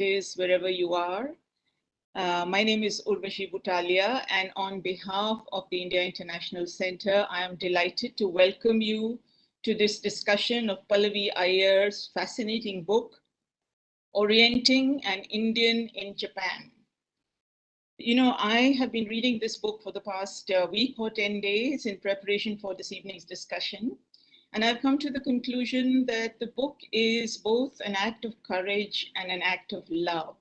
is wherever you are. My name is Urvashi Butalia, and on behalf of the India International Center, I am delighted to welcome you to this discussion of Pallavi Aiyar's fascinating book, Orienting, an Indian in Japan. You know, I have been reading this book for the past week or 10 days in preparation for this evening's discussion. And I've come to the conclusion that the book is both an act of courage and an act of love.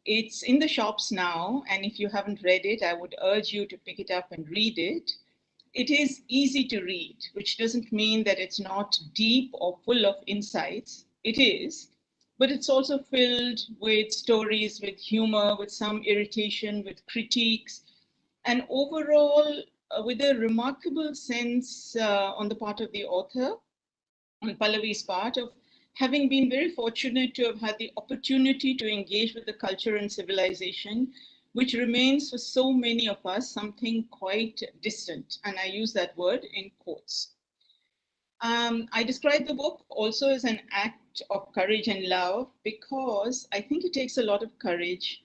It's in the shops now, and if you haven't read it, I would urge you to pick it up and read it. It is easy to read, which doesn't mean that it's not deep or full of insights. It is, but it's also filled with stories, with humor, with some irritation, with critiques, and overall with a remarkable sense on the part of the author, on Pallavi's part, of having been very fortunate to have had the opportunity to engage with the culture and civilization, which remains for so many of us something quite distant. And I use that word in quotes. I describe the book also as an act of courage and love because I think it takes a lot of courage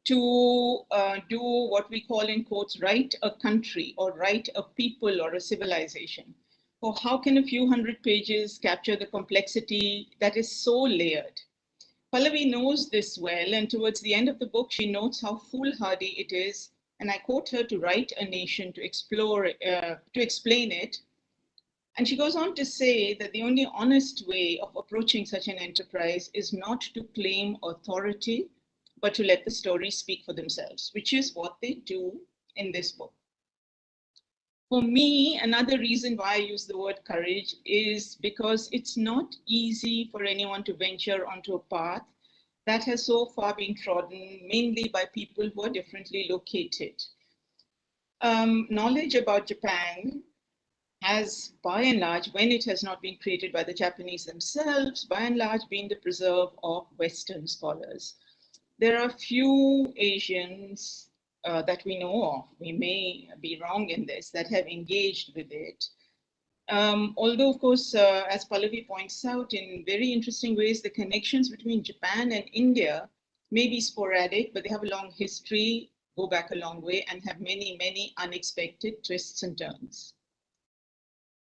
to do what we call in quotes, write a country or write a people or a civilization. Or how can a few hundred pages capture the complexity that is so layered? Pallavi knows this well, and towards the end of the book, she notes how foolhardy it is, and I quote her, to write a nation, to explain it. And she goes on to say that the only honest way of approaching such an enterprise is not to claim authority, but to let the stories speak for themselves, which is what they do in this book. For me, another reason why I use the word courage is because it's not easy for anyone to venture onto a path that has so far been trodden, mainly by people who are differently located. Knowledge about Japan has, by and large, when it has not been created by the Japanese themselves, by and large been the preserve of Western scholars. There are few Asians that we know of, we may be wrong in this, that have engaged with it. Although, of course, as Pallavi points out, in very interesting ways, the connections between Japan and India may be sporadic, but they have a long history, go back a long way, and have many, many unexpected twists and turns.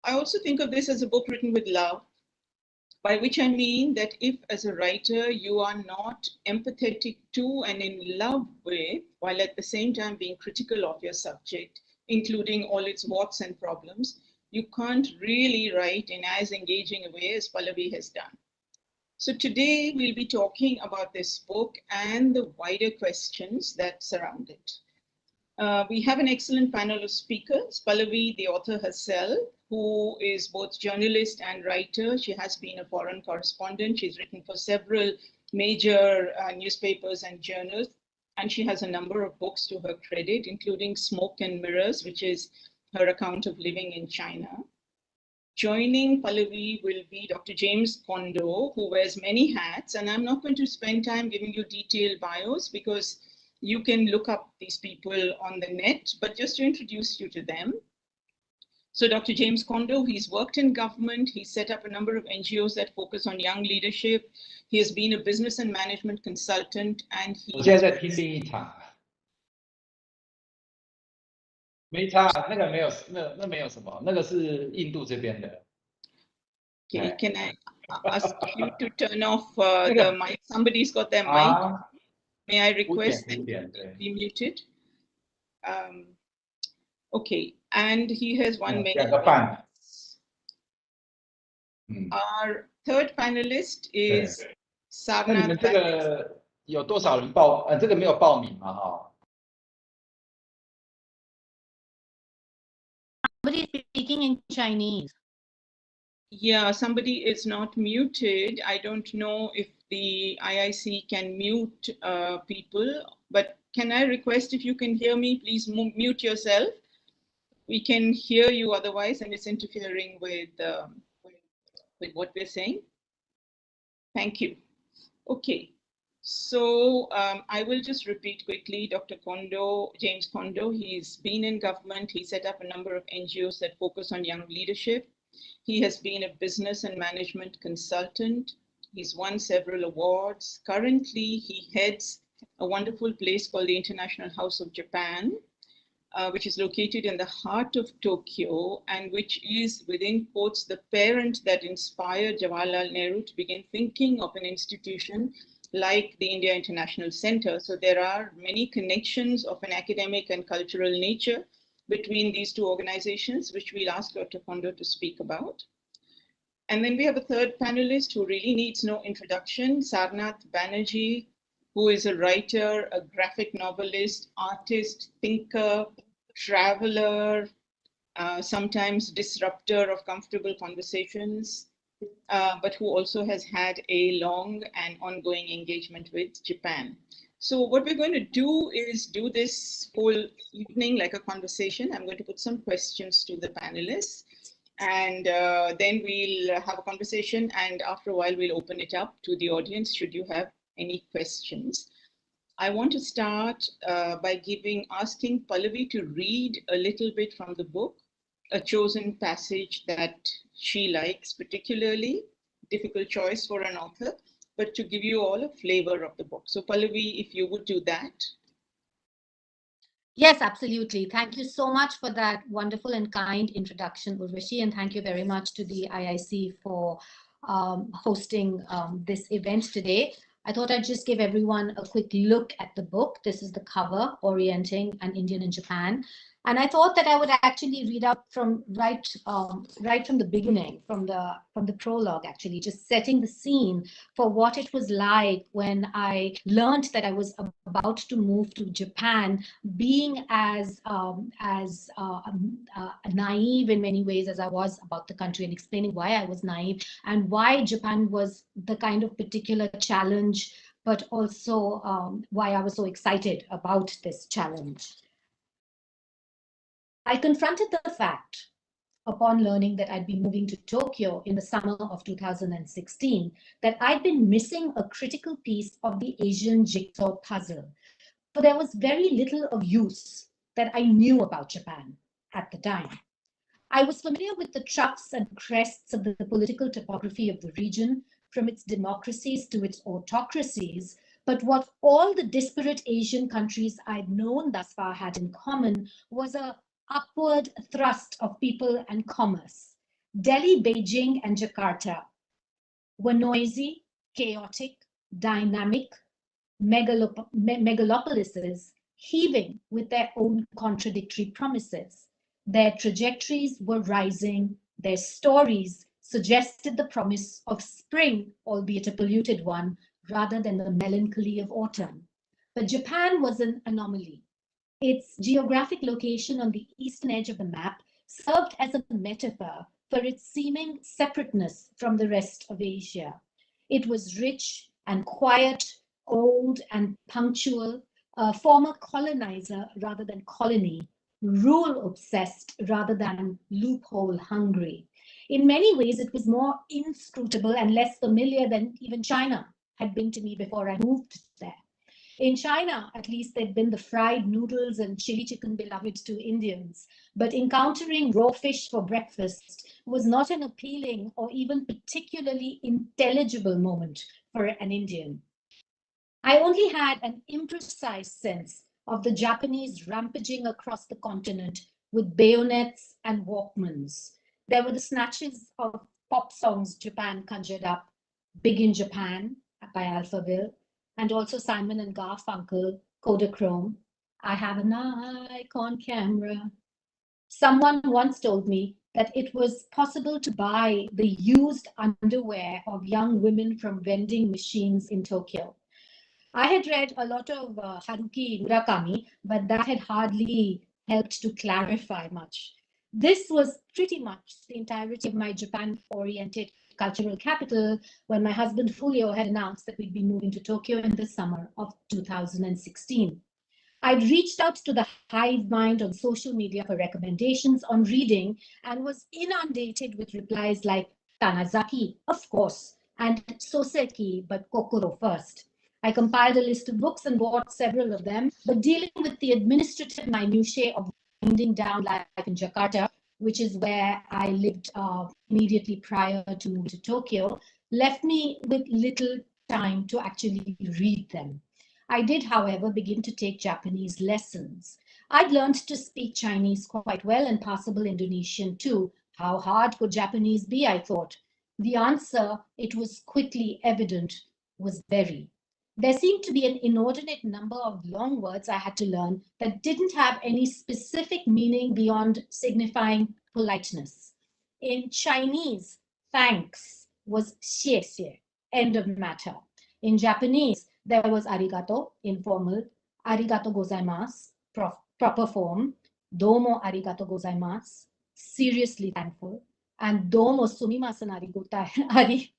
I also think of this as a book written with love, by which I mean that if, as a writer, you are not empathetic to and in love with, while at the same time being critical of your subject, including all its warts and problems, you can't really write in as engaging a way as Pallavi has done. So today we'll be talking about this book and the wider questions that surround it. We have an excellent panel of speakers. Pallavi, the author herself, who is both journalist and writer. She has been a foreign correspondent. She's written for several major newspapers and journals, and she has a number of books to her credit, including Smoke and Mirrors, which is her account of living in China. Joining Pallavi will be Dr. James Kondo, who wears many hats, and I'm not going to spend time giving you detailed bios because you can look up these people on the net, but just to introduce you to them. So Dr. James Kondo, he's worked in government. He set up a number of NGOs that focus on young leadership. He has been a business and management consultant, and he... 我现在在听另一场，没差，那个没有，那没有什么，那个是印度这边的。Okay, can I ask you to turn off the mic? Somebody's got their mic. May I request them to be muted? Okay, and he has won many awards. Our third panelist is Sarnath Banerjee. 有多少人报？这个没有报名嘛？哈。Somebody is speaking in Chinese. Yeah, somebody is not muted. I don't know if the IIC can mute people, but can I request, if you can hear me, please mute yourself. We can hear you otherwise, and it's interfering with what we're saying. Thank you. Okay, so I will just repeat quickly. Dr. Kondo, James Kondo, he's been in government. He set up a number of NGOs that focus on young leadership. He has been a business and management consultant. He's won several awards. Currently, he heads a wonderful place called the International House of Japan, which is located in the heart of Tokyo and which is, within quotes, the parent that inspired Jawaharlal Nehru to begin thinking of an institution like the India International Center. So there are many connections of an academic and cultural nature between these two organizations, which we'll ask Dr. Kondo to speak about. And then we have a third panelist who really needs no introduction, Sarnath Banerjee, who is a writer, a graphic novelist, artist, thinker, traveler, sometimes disruptor of comfortable conversations, but who also has had a long and ongoing engagement with Japan. So what we're going to do is do this whole evening like a conversation. I'm going to put some questions to the panelists, and then we'll have a conversation, and after a while we'll open it up to the audience should you have any questions. I want to start by asking Pallavi to read a little bit from the book, a chosen passage that she likes particularly, difficult choice for an author, but to give you all a flavor of the book. So Pallavi, if you would do that. Yes, absolutely. Thank you so much for that wonderful and kind introduction, Urvashi, and thank you very much to the IIC for hosting this event today. I thought I'd just give everyone a quick look at the book. This is the cover, Orienting, an Indian in Japan. And I thought that I would actually read out from right from the beginning, from the prologue, actually, just setting the scene for what it was like when I learned that I was about to move to Japan, being as naive in many ways as I was about the country, and explaining why I was naive and why Japan was the kind of particular challenge, but also why I was so excited about this challenge. I confronted the fact, upon learning that I'd be moving to Tokyo in the summer of 2016, that I'd been missing a critical piece of the Asian jigsaw puzzle. For there was very little of use that I knew about Japan at the time. I was familiar with the troughs and crests of the political topography of the region, from its democracies to its autocracies, but what all the disparate Asian countries I'd known thus far had in common was a upward thrust of people and commerce. Delhi, Beijing, and Jakarta were noisy, chaotic, dynamic megalopolises, heaving with their own contradictory promises. Their trajectories were rising, their stories suggested the promise of spring, albeit a polluted one, rather than the melancholy of autumn. But Japan was an anomaly. Its geographic location on the eastern edge of the map served as a metaphor for its seeming separateness from the rest of Asia. It was rich and quiet, old and punctual, a former colonizer rather than colony, rule-obsessed rather than loophole-hungry. In many ways, it was more inscrutable and less familiar than even China had been to me before I moved there. In China, at least, there'd been the fried noodles and chili chicken beloved to Indians, but encountering raw fish for breakfast was not an appealing or even particularly intelligible moment for an Indian. I only had an imprecise sense of the Japanese rampaging across the continent with bayonets and Walkmans. There were the snatches of pop songs Japan conjured up, Big in Japan by Alphaville, and also Simon and Garfunkel, Kodachrome, I Have a Nikon camera. Someone once told me that it was possible to buy the used underwear of young women from vending machines in Tokyo. I had read a lot of Haruki Murakami, but that had hardly helped to clarify much. This was pretty much the entirety of my Japan-oriented cultural capital when my husband Fulio had announced that we'd be moving to Tokyo in the summer of 2016. I'd reached out to the hive mind on social media for recommendations on reading and was inundated with replies like Tanazaki, of course, and Soseki, but Kokoro first. I compiled a list of books and bought several of them, but dealing with the administrative minutiae of winding down life in Jakarta, which is where I lived immediately prior to moving to Tokyo, left me with little time to actually read them. I did, however, begin to take Japanese lessons. I'd learned to speak Chinese quite well and passable Indonesian too. How hard could Japanese be, I thought. The answer, it was quickly evident, was very. There seemed to be an inordinate number of long words I had to learn that didn't have any specific meaning beyond signifying politeness. In Chinese, thanks was 谢谢, end of matter. In Japanese, there was arigato, informal, arigato gozaimasu, proper form, domo arigato gozaimasu, seriously thankful, and domo sumimasen arigato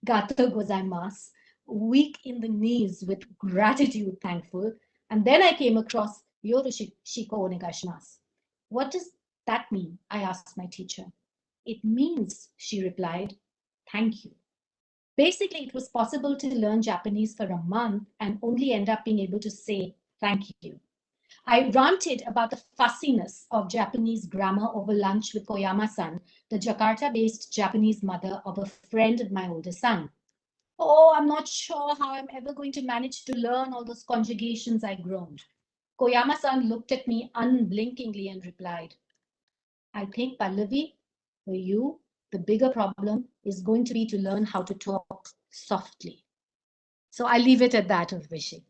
gozaimasu, weak in the knees with gratitude thankful. And then I came across yoroshiku onegaishimasu. What does that mean? I asked my teacher. It means, she replied, thank you. Basically, it was possible to learn Japanese for a month and only end up being able to say thank you. I ranted about the fussiness of Japanese grammar over lunch with Koyama-san, the Jakarta-based Japanese mother of a friend of my older son. Oh, I'm not sure how I'm ever going to manage to learn all those conjugations, I groaned. Koyama-san looked at me unblinkingly and replied, I think, Pallavi, for you, the bigger problem is going to be to learn how to talk softly. So I leave it at that, Urvashi.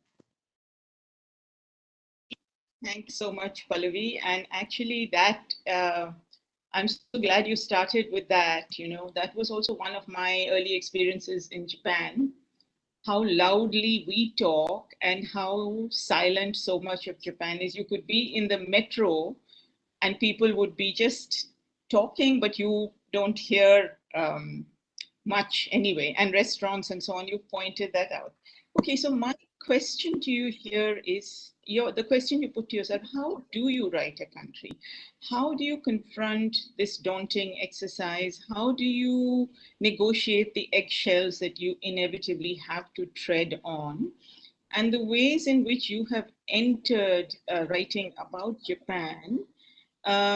Thanks so much, Pallavi. And actually that, I'm so glad you started with that. You know, that was also one of my early experiences in Japan, how loudly we talk and how silent so much of Japan is. You could be in the metro and people would be just talking, but you don't hear much anyway, and restaurants and so on. You pointed that out. Okay, so my question to you here is the question you put to yourself: how do you write a country? How do you confront this daunting exercise? How do you negotiate the eggshells that you inevitably have to tread on? And the ways in which you have entered writing about Japan,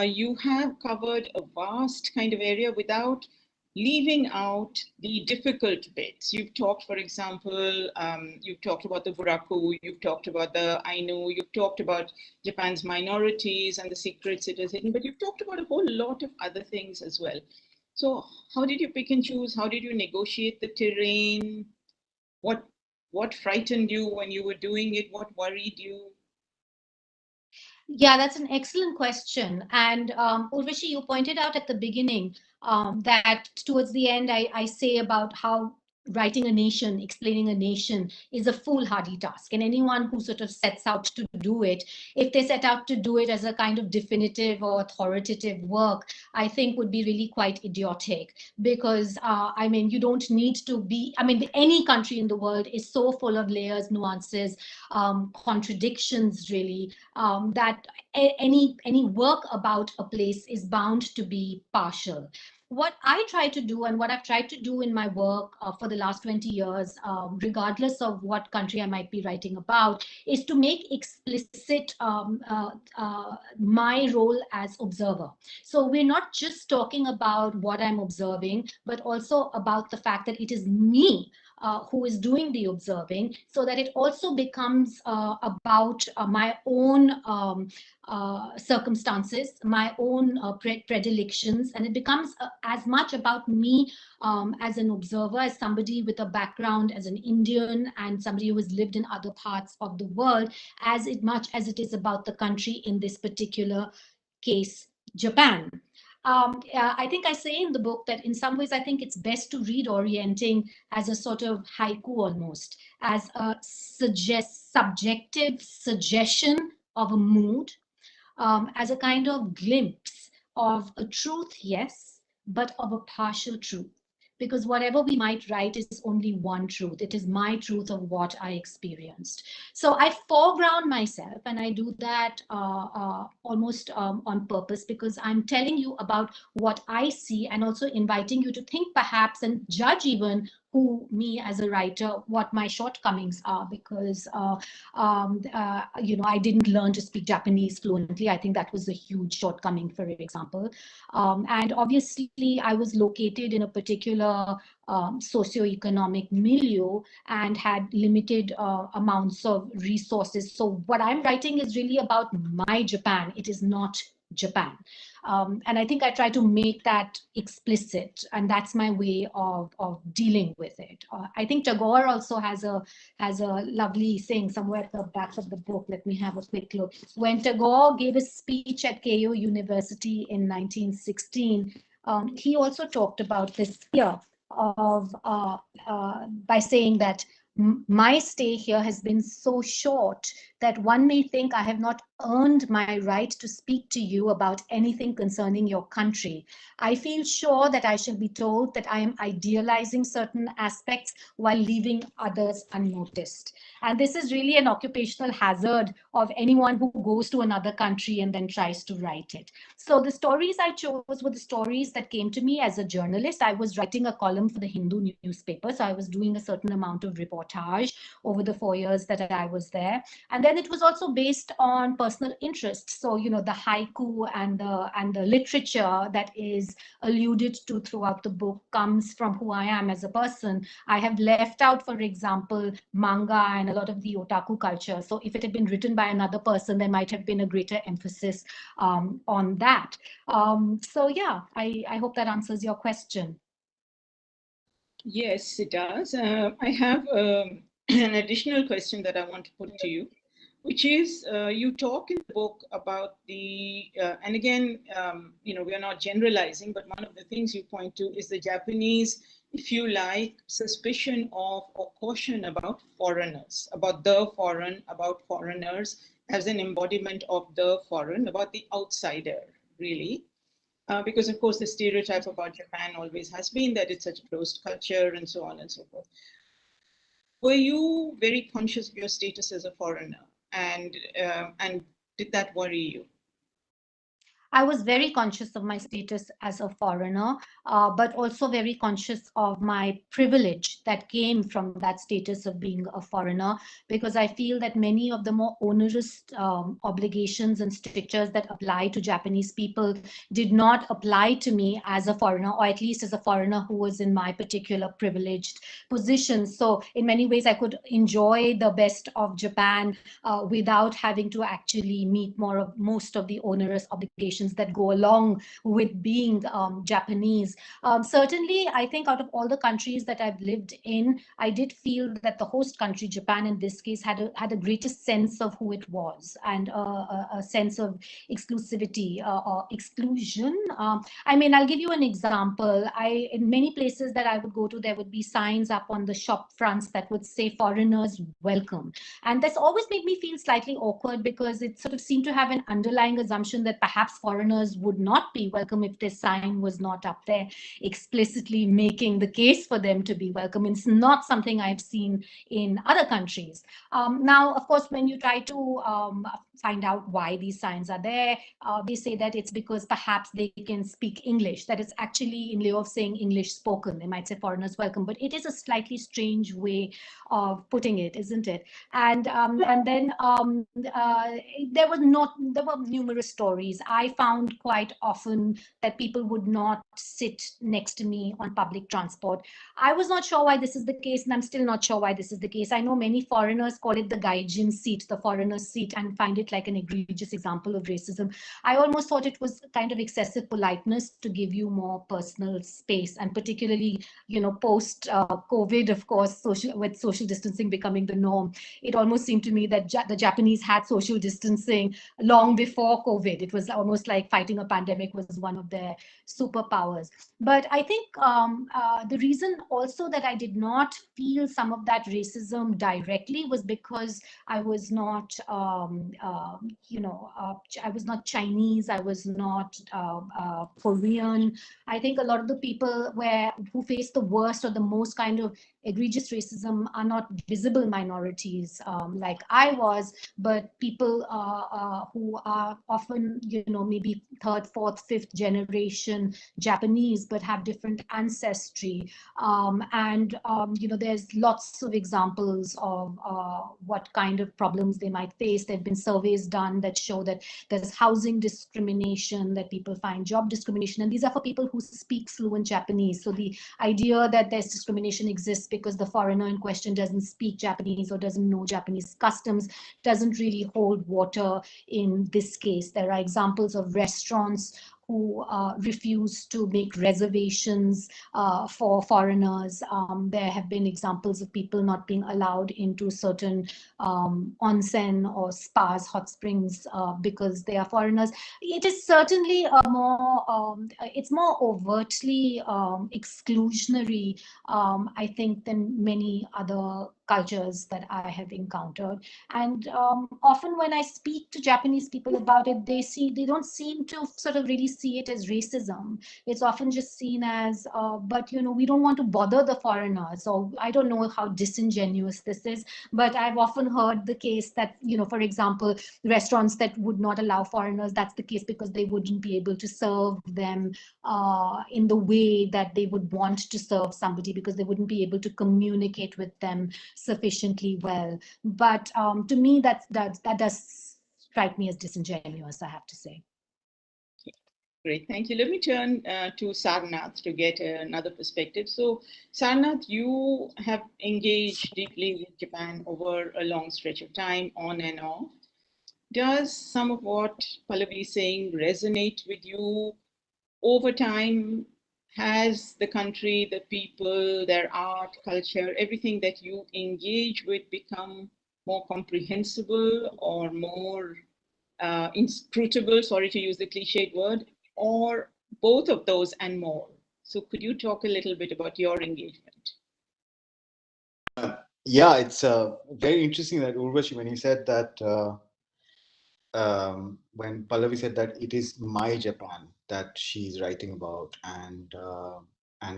you have covered a vast kind of area without leaving out the difficult bits. You've talked, for example, you've talked about the Buraku, you've talked about the Ainu, you've talked about Japan's minorities and the secrets it has hidden, but you've talked about a whole lot of other things as well. So how did you pick and choose? How did you negotiate the terrain? What frightened you when you were doing it? What worried you? Yeah, that's an excellent question. And Urvashi, you pointed out at the beginning that towards the end, I say about how writing a nation, explaining a nation is a foolhardy task. And anyone who sort of sets out to do it, if they set out to do it as a kind of definitive or authoritative work, I think would be really quite idiotic. Because, I mean, you don't need to be, I mean, any country in the world is so full of layers, nuances, contradictions, really, that any work about a place is bound to be partial. What I try to do and what I've tried to do in my work for the last 20 years, regardless of what country I might be writing about, is to make explicit my role as observer. So we're not just talking about what I'm observing, but also about the fact that it is me who is doing the observing, so that it also becomes about my own circumstances, my own predilections, and it becomes as much about me as an observer, as somebody with a background as an Indian and somebody who has lived in other parts of the world, as much as it is about the country, in this particular case, Japan. I think I say in the book that in some ways I think it's best to read Orienting as a sort of haiku almost, as a subjective suggestion of a mood, as a kind of glimpse of a truth, yes, but of a partial truth. Because whatever we might write is only one truth. It is my truth of what I experienced. So I foreground myself, and I do that almost on purpose, because I'm telling you about what I see and also inviting you to think perhaps and judge even me as a writer, what my shortcomings are, because I didn't learn to speak Japanese fluently. I think that was a huge shortcoming, for example. And obviously, I was located in a particular socioeconomic milieu and had limited amounts of resources. So what I'm writing is really about my Japan. It is not Japan. And I think I try to make that explicit, and that's my way of dealing with it. I think Tagore also has a lovely saying somewhere at the back of the book. Let me have a quick look. When Tagore gave a speech at Keio University in 1916, he also talked about this fear of by saying that my stay here has been so short that one may think I have not earned my right to speak to you about anything concerning your country. I feel sure that I shall be told that I am idealizing certain aspects while leaving others unnoticed. And this is really an occupational hazard of anyone who goes to another country and then tries to write it. So the stories I chose were the stories that came to me as a journalist. I was writing a column for the Hindu newspaper, so I was doing a certain amount of reportage over the 4 years that I was there. And then it was also based on personal interests. So, the haiku and the literature that is alluded to throughout the book comes from who I am as a person. I have left out, for example, manga and a lot of the otaku culture. So if it had been written by another person, there might have been a greater emphasis on that. So yeah, I hope that answers your question. Yes, it does. I have an additional question that I want to put to you, which is you talk in the book about the, and again, we are not generalizing, but one of the things you point to is the Japanese, if you like, suspicion of or caution about foreigners, about the foreign, about foreigners as an embodiment of the foreign, about the outsider, really. Because, of course, the stereotype about Japan always has been that it's such a closed culture and so on and so forth. Were you very conscious of your status as a foreigner, and did that worry you? I was very conscious of my status as a foreigner, but also very conscious of my privilege that came from that status of being a foreigner, because I feel that many of the more onerous obligations and strictures that apply to Japanese people did not apply to me as a foreigner, or at least as a foreigner who was in my particular privileged position. So in many ways, I could enjoy the best of Japan without having to actually meet most of the onerous obligations that go along with being Japanese. Certainly, I think out of all the countries that I've lived in, I did feel that the host country, Japan in this case, had a greatest sense of who it was, and a sense of exclusivity or exclusion. I mean, I'll give you an example. In many places that I would go to, there would be signs up on the shop fronts that would say "Foreigners welcome." And that's always made me feel slightly awkward, because it sort of seemed to have an underlying assumption that perhaps foreigners would not be welcome if this sign was not up there explicitly making the case for them to be welcome. It's not something I've seen in other countries. Now, of course, when you try to find out why these signs are there, they say that it's because perhaps they can speak English, that it's actually in lieu of saying English spoken. They might say foreigners welcome, but it is a slightly strange way of putting it, isn't it? And then there were numerous stories. I found quite often that people would not sit next to me on public transport. I was not sure why this is the case, and I'm still not sure why this is the case. I know many foreigners call it the gaijin seat, the foreigner's seat, and find it like an egregious example of racism. I almost thought it was kind of excessive politeness to give you more personal space, and particularly, post COVID, of course, with social distancing becoming the norm, it almost seemed to me that the Japanese had social distancing long before COVID. It was almost like fighting a pandemic was one of their superpowers. But I think the reason also that I did not feel some of that racism directly was because I was not, I was not Chinese, I was not Korean. I think a lot of the people who faced the worst or the most kind of egregious racism are not visible minorities like I was, but people who are often, maybe third, fourth, fifth generation Japanese, but have different ancestry. There's lots of examples of what kind of problems they might face. There have been surveys done that show that there's housing discrimination, that people find job discrimination, and these are for people who speak fluent Japanese. So the idea that there's discrimination exists because the foreigner in question doesn't speak Japanese or doesn't know Japanese customs doesn't really hold water in this case. There are examples of restaurants who refuse to make reservations for foreigners. There have been examples of people not being allowed into certain onsen or spas, hot springs, because they are foreigners. It is certainly it's more overtly exclusionary, I think, than many other cultures that I have encountered. And often when I speak to Japanese people about it, they don't seem to sort of really see it as racism. It's often just seen as, but we don't want to bother the foreigners. So I don't know how disingenuous this is, but I've often heard the case that, for example, restaurants that would not allow foreigners, that's the case because they wouldn't be able to serve them in the way that they would want to serve somebody, because they wouldn't be able to communicate with them sufficiently well. But to me, that does strike me as disingenuous, I have to say. Great, thank you. Let me turn to Sarnath to get another perspective. So, Sarnath, you have engaged deeply with Japan over a long stretch of time, on and off. Does some of what Pallavi is saying resonate with you? Over time, has the country, the people, their art, culture, everything that you engage with become more comprehensible or more inscrutable, sorry to use the cliched word, or both of those and more? So could you talk a little bit about your engagement? Yeah, it's very interesting that Urvashi, when he said that, when Pallavi said that it is my Japan that she's writing about, and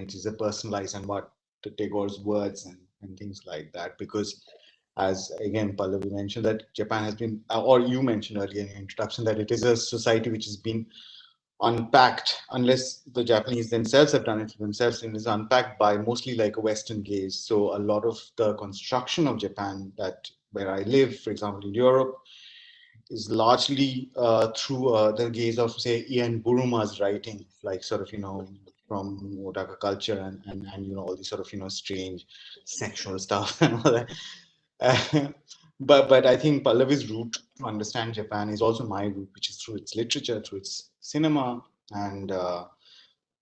it is a personalized, and what Tagore's words and things like that, because as again Pallavi mentioned, that Japan has been, or you mentioned earlier in your introduction, that it is a society which has been unpacked, unless the Japanese themselves have done it to themselves, and is unpacked by mostly like a Western gaze. So a lot of the construction of Japan, that where I live, for example, in Europe, is largely through the gaze of, say, Ian Buruma's writing, like sort of, from Otaka culture and all these sort of, strange sexual stuff and all that. But I think Pallavi's route to understand Japan is also my route, which is through its literature, through its cinema, and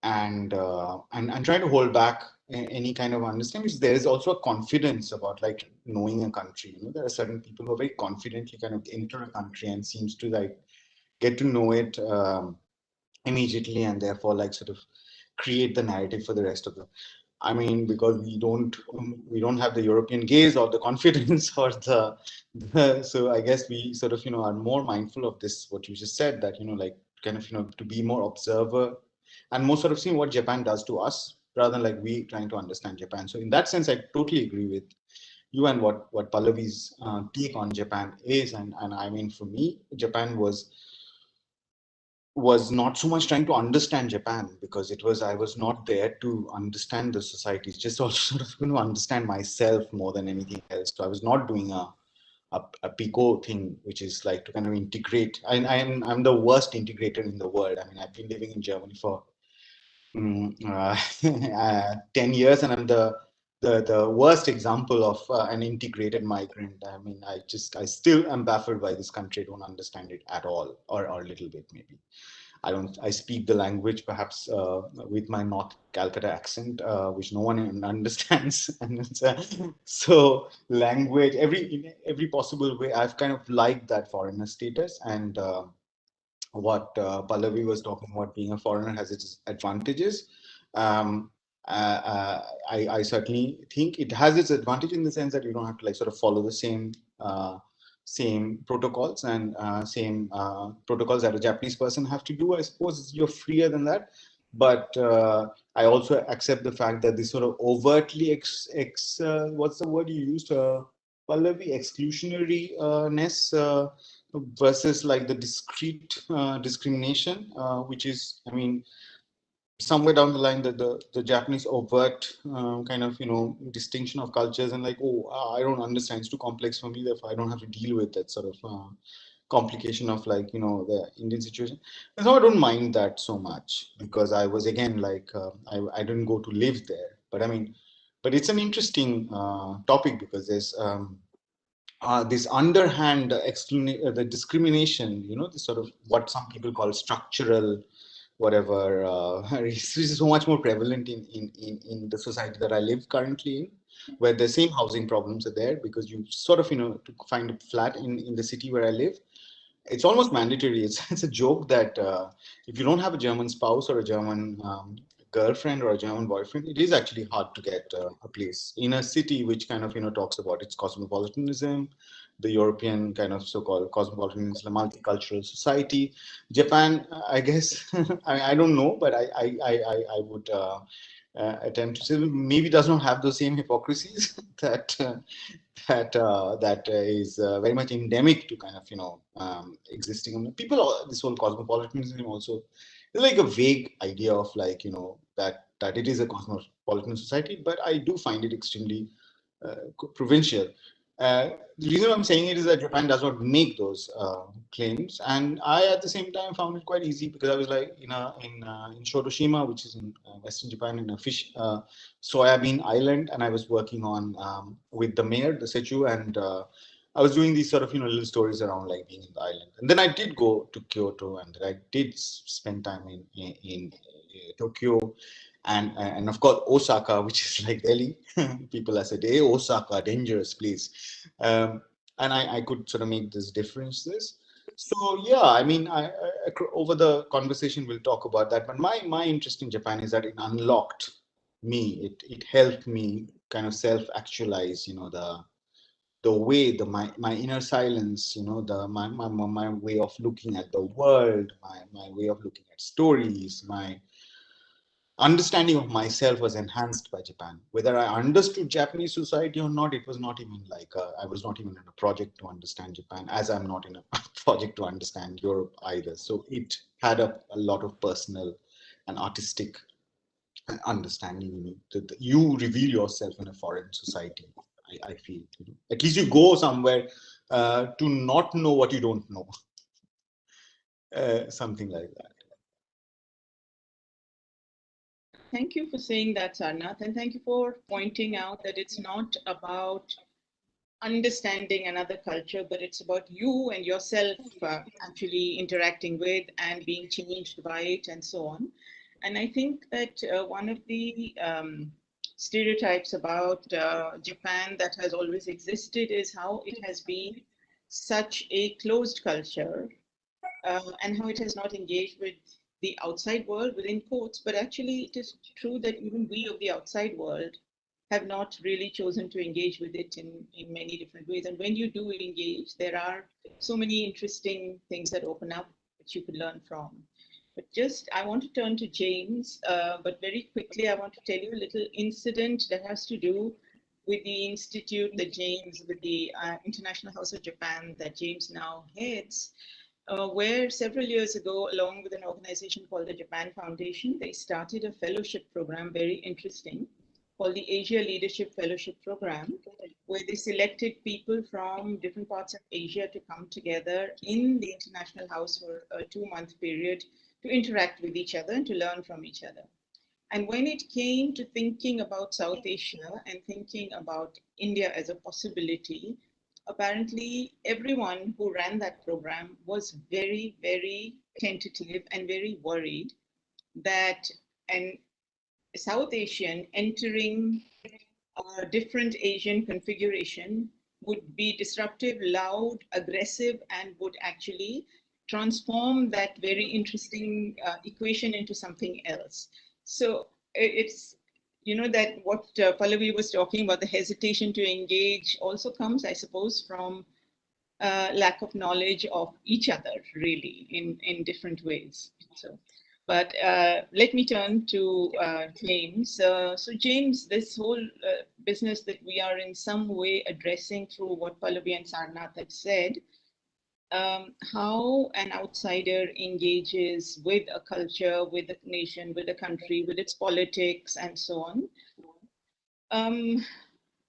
trying to hold back any kind of understanding. Because there is also a confidence about like knowing a country. There are certain people who are very confidently kind of enter a country and seems to like get to know it immediately, and therefore like sort of create the narrative for the rest of the. I mean, because we don't have the European gaze or the confidence or the so I guess we sort of are more mindful of this, what you just said, that like kind of to be more observer and more sort of seeing what Japan does to us rather than like we trying to understand Japan. So in that sense, I totally agree with you and what Pallavi's take on Japan is, and I mean, for me, Japan was not so much trying to understand Japan, because I was not there to understand the societies, just also sort of understand myself more than anything else. So I was not doing a PICO thing, which is like to kind of integrate. I'm the worst integrator in the world. I mean, I've been living in Germany for 10 years, and I'm the worst example of an integrated migrant. I mean, I still am baffled by this country. I don't understand it at all, or a little bit maybe. I speak the language perhaps with my North Calcutta accent, which no one understands. And it's, so language, in every possible way, I've kind of liked that foreigner status. And what Pallavi was talking about, being a foreigner has its advantages. I certainly think it has its advantage in the sense that you don't have to like sort of follow the same protocols and same protocols that a Japanese person have to do. I suppose you're freer than that. but I also accept the fact that this sort of overtly what's the word you used, Pallavi, exclusionary-ness versus like the discrete discrimination, which is, I mean, somewhere down the line that the Japanese overt kind of, distinction of cultures and like, oh, I don't understand, it's too complex for me, therefore I don't have to deal with that sort of complication of like, the Indian situation. And so I don't mind that so much because I was again like, I didn't go to live there, but I mean, but it's an interesting topic because there's this underhand the discrimination, this sort of what some people call structural whatever this is so much more prevalent in the society that I live currently in, where the same housing problems are there because you sort of, to find a flat in the city where I live, it's almost mandatory. It's a joke that if you don't have a German spouse or a German girlfriend or a German boyfriend, it is actually hard to get a place in a city which kind of, talks about its cosmopolitanism, the European kind of so-called cosmopolitanism, multicultural society. Japan, I guess, I don't know, but I would attempt to say maybe does not have those same hypocrisies that that is very much endemic to kind of existing people. This whole cosmopolitanism also is like a vague idea of like that it is a cosmopolitan society, but I do find it extremely provincial. The reason I'm saying it is that Japan does not make those claims, and I at the same time found it quite easy because I was like in Shotoshima, which is in western Japan, in a fish soybean island, and I was working on with the mayor, the Sechu, and I was doing these sort of little stories around like being in the island, and then I did go to Kyoto, and I did spend time in Tokyo, and of course Osaka, which is like Delhi. People are said, hey, Osaka, dangerous place, and I could sort of make this differences. So yeah, I mean, over the conversation we'll talk about that. But my interest in Japan is that it unlocked me. It helped me kind of self-actualize. The way my inner silence. My way of looking at the world. My way of looking at stories. My understanding of myself was enhanced by Japan. Whether I understood Japanese society or not, it was not even like I was not even in a project to understand Japan, as I'm not in a project to understand Europe either. So it had a lot of personal and artistic understanding. That you reveal yourself in a foreign society. I feel at least you go somewhere to not know what you don't know, something like that. Thank you for saying that, Sarnath, and thank you for pointing out that it's not about understanding another culture, but it's about you and yourself actually interacting with and being changed by it and so on. And I think that one of the stereotypes about Japan that has always existed is how it has been such a closed culture and how it has not engaged with the outside world within quotes, but actually it is true that even we of the outside world have not really chosen to engage with it in many different ways. And when you do engage, there are so many interesting things that open up that you could learn from. But just, I want to turn to James, but very quickly, I want to tell you a little incident that has to do with the institute that James, with the International House of Japan that James now heads. Where several years ago, along with an organization called the Japan Foundation, they started a fellowship program, very interesting, called the Asia Leadership Fellowship Program, where they selected people from different parts of Asia to come together in the International House for a 2-month period to interact with each other and to learn from each other. And when it came to thinking about South Asia and thinking about India as a possibility, apparently everyone who ran that program was very, very tentative and very worried that an South Asian entering a different Asian configuration would be disruptive, loud, aggressive, and would actually transform that very interesting equation into something else. So it's, that what Pallavi was talking about, the hesitation to engage also comes, I suppose, from lack of knowledge of each other, really, in different ways. So But let me turn to James. So James, this whole business that we are in some way addressing through what Pallavi and Sarnath have said, how an outsider engages with a culture, with a nation, with a country, with its politics, and so on.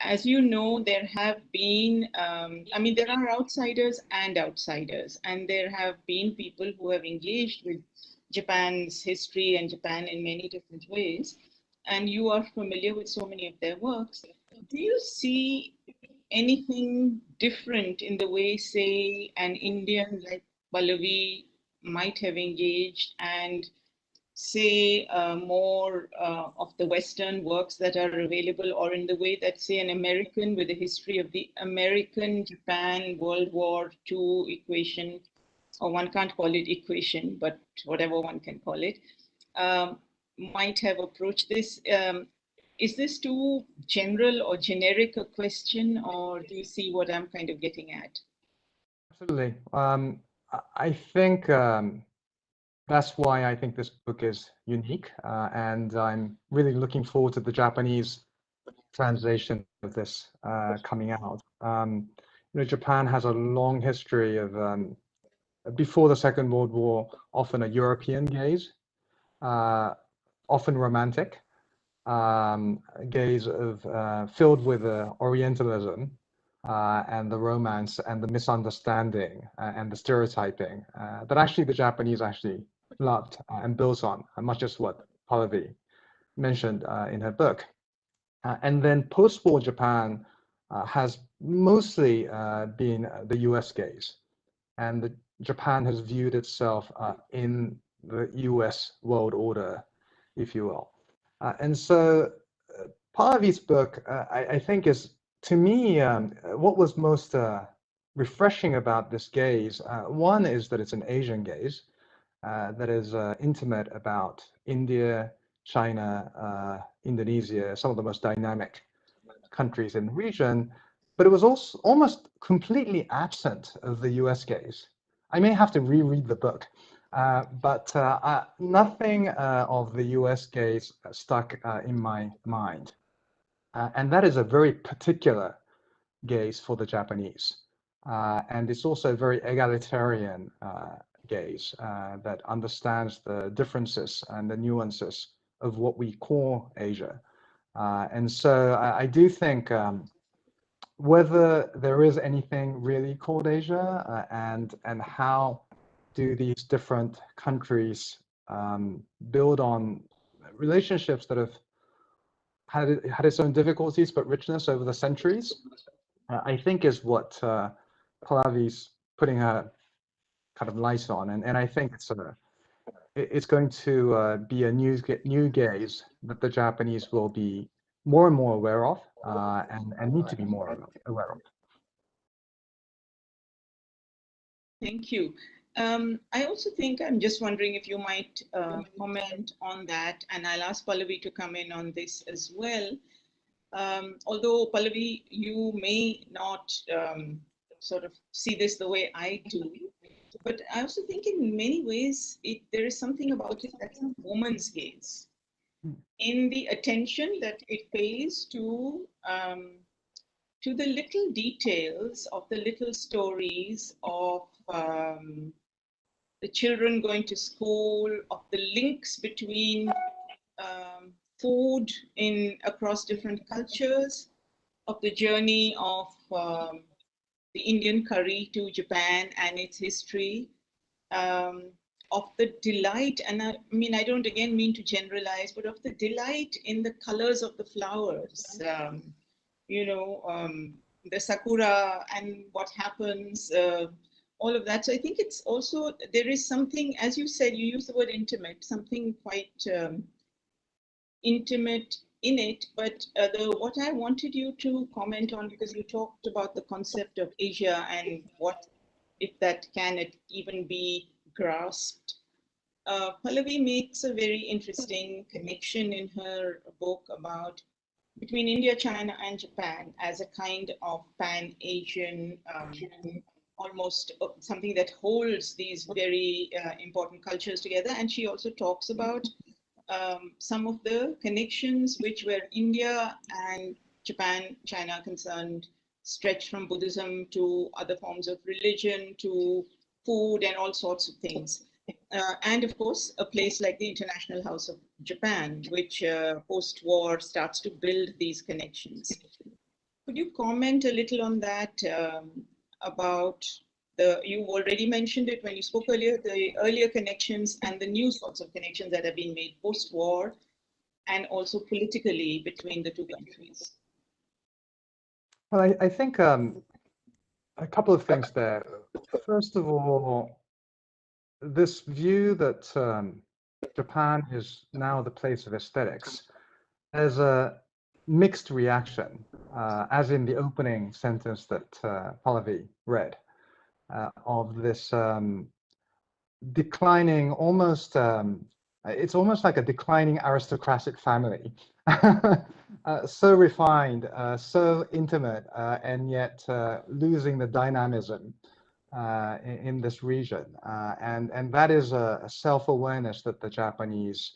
As you know, there have been, I mean, there are outsiders, and there have been people who have engaged with Japan's history and Japan in many different ways. And you are familiar with so many of their works. Do you see anything different in the way, say, an Indian like Pallavi might have engaged, and say more of the Western works that are available, or in the way that, say, an American with a history of the American-Japan World War II equation, or one can't call it equation, but whatever one can call it, might have approached this? Is this too general or generic a question, or do you see what I'm kind of getting at? Absolutely. I think that's why I think this book is unique, and I'm really looking forward to the Japanese translation of this coming out. You know, Japan has a long history of, before the Second World War, often a European gaze, often romantic, gaze of filled with Orientalism and the romance and the misunderstanding and the stereotyping that actually the Japanese actually loved and built on, much as what Pallavi mentioned in her book. And then post-war Japan has mostly been the US gaze, and Japan has viewed itself in the US world order, if you will. And so Pallavi's book, I think, is, to me, what was most refreshing about this gaze. One is that it's an Asian gaze that is intimate about India, China, Indonesia, some of the most dynamic countries in the region, but it was also almost completely absent of the US gaze. I may have to reread the book, but nothing of the US gaze stuck in my mind. And that is a very particular gaze for the Japanese. And it's also a very egalitarian gaze that understands the differences and the nuances of what we call Asia. And so I do think whether there is anything really called Asia and how do these different countries build on relationships that have had its own difficulties but richness over the centuries, I think is what Pallavi's putting her kind of light on, and I think it's going to be a new gaze that the Japanese will be more and more aware of, and need to be more aware of. Thank you. I also think, I'm just wondering if you might comment on that, and I'll ask Pallavi to come in on this as well. Although, Pallavi, you may not sort of see this the way I do, but I also think in many ways there is something about it that's a woman's gaze, in the attention that it pays to the little details of the little stories of the children going to school, of the links between food across different cultures, of the journey of the Indian curry to Japan and its history, of the delight, and I mean, I don't again mean to generalize, but of the delight in the colors of the flowers, you know, the sakura and what happens, all of that. So I think it's also, there is something, as you said, you use the word intimate, something quite intimate in it. But what I wanted you to comment on, because you talked about the concept of Asia and what, if that can it even be grasped. Pallavi makes a very interesting connection in her book about between India, China, and Japan as a kind of pan-Asian almost something that holds these very important cultures together. And she also talks about some of the connections which were India and Japan, China concerned, stretched from Buddhism to other forms of religion, to food and all sorts of things. And of course, a place like the International House of Japan, which post-war starts to build these connections. Could you comment a little on that, about you already mentioned it when you spoke earlier, the earlier connections and the new sorts of connections that have been made post-war and also politically between the two countries? Well, I think a couple of things there. First of all, this view that Japan is now the place of aesthetics, there's a mixed reaction, as in the opening sentence that Pallavi read, of this declining, almost, it's almost like a declining aristocratic family. So refined, so intimate, and yet losing the dynamism in this region. And that is a self-awareness that the Japanese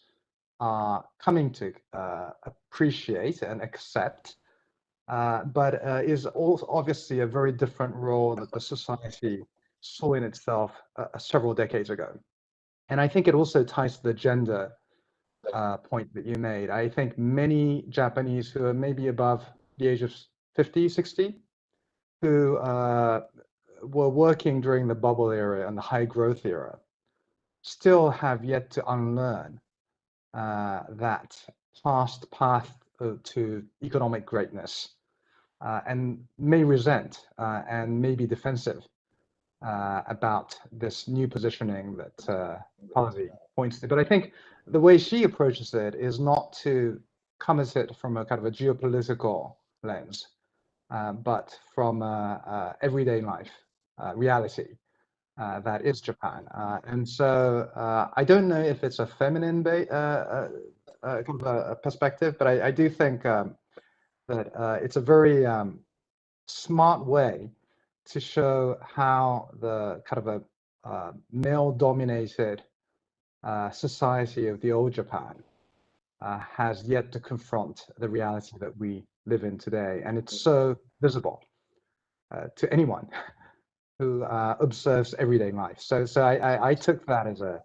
are coming to appreciate and accept, but is also obviously a very different role that the society saw in itself several decades ago. And I think it also ties to the gender point that you made. I think many Japanese who are maybe above the age of 50, 60, who were working during the bubble era and the high growth era, still have yet to unlearn that past path to economic greatness, and may resent and may be defensive about this new positioning that Pallavi points to. But I think the way she approaches it is not to come at it from a kind of a geopolitical lens, but from everyday life reality that is Japan. And so I don't know if it's a feminine kind of a perspective, but I do think that it's a very smart way to show how the kind of a male-dominated society of the old Japan has yet to confront the reality that we live in today. And it's so visible to anyone who observes everyday life. So I took that as a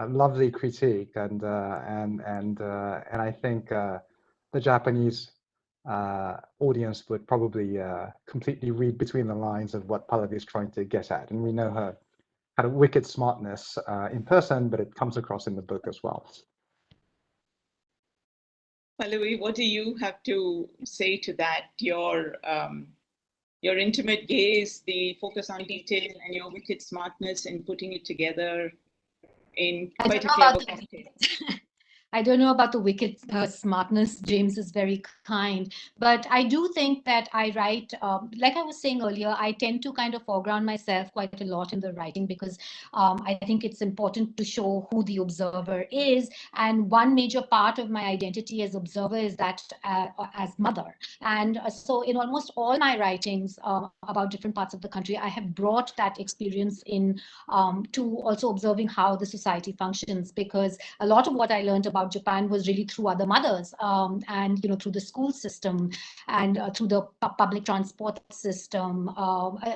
lovely critique, and I think the Japanese audience would probably completely read between the lines of what Pallavi is trying to get at. And we know her kind of wicked smartness in person, but it comes across in the book as well. Pallavi, what do you have to say to that? Your intimate gaze, the focus on detail, and your wicked smartness in putting it together in quite a clever cocktail. I don't know about the wicked smartness. James is very kind, but I do think that I write, like I was saying earlier, I tend to kind of foreground myself quite a lot in the writing, because I think it's important to show who the observer is. And one major part of my identity as observer is that as mother. And so in almost all my writings about different parts of the country, I have brought that experience in to also observing how the society functions, because a lot of what I learned about Japan was really through other mothers, and through the school system and through the public transport system.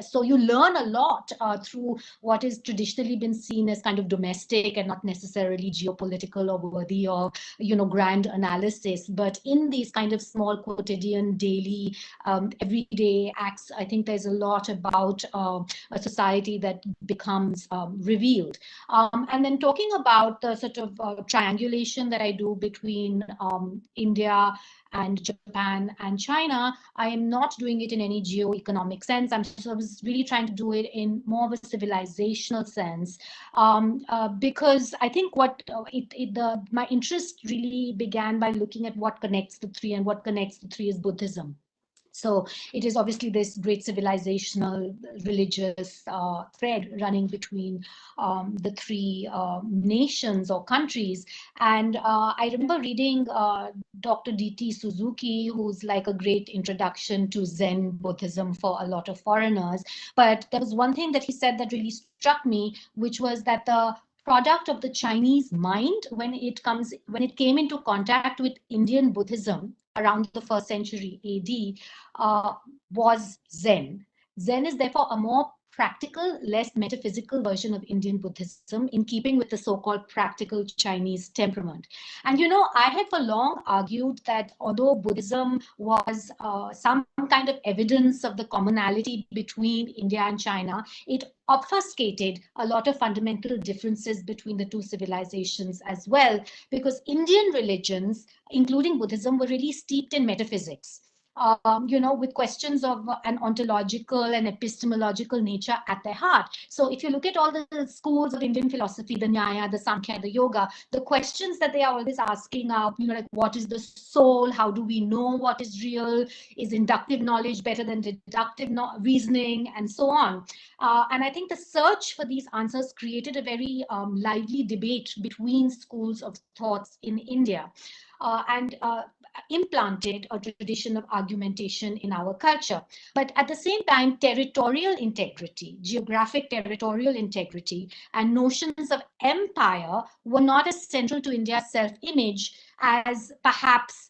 So you learn a lot through what is traditionally been seen as kind of domestic and not necessarily geopolitical or worthy of grand analysis. But in these kind of small quotidian, daily, everyday acts, I think there's a lot about a society that becomes revealed. And then talking about the sort of triangulation that I do between India and Japan and China, I am not doing it in any geo-economic sense. I'm sort of really trying to do it in more of a civilizational sense, because I think what my interest really began by looking at what connects the three, and what connects the three is Buddhism. So it is obviously this great civilizational, religious thread running between the three nations or countries. And I remember reading Dr. D.T. Suzuki, who's like a great introduction to Zen Buddhism for a lot of foreigners. But there was one thing that he said that really struck me, which was that the product of the Chinese mind, when it came into contact with Indian Buddhism around the 1st century AD, was Zen. Zen is therefore a more practical, less metaphysical version of Indian Buddhism, in keeping with the so-called practical Chinese temperament. And you know, I had for long argued that although Buddhism was some kind of evidence of the commonality between India and China, it obfuscated a lot of fundamental differences between the two civilizations as well, because Indian religions, including Buddhism, were really steeped in metaphysics. You know, with questions of an ontological and epistemological nature at their heart. So if you look at all the schools of Indian philosophy, the Nyaya, the Sankhya, the Yoga, the questions that they are always asking are, you know, like, what is the soul? How do we know what is real? Is inductive knowledge better than deductive reasoning? And so on. And I think the search for these answers created a very lively debate between schools of thoughts in India. And implanted a tradition of argumentation in our culture. But at the same time, territorial integrity, geographic territorial integrity, and notions of empire were not as central to India's self-image as perhaps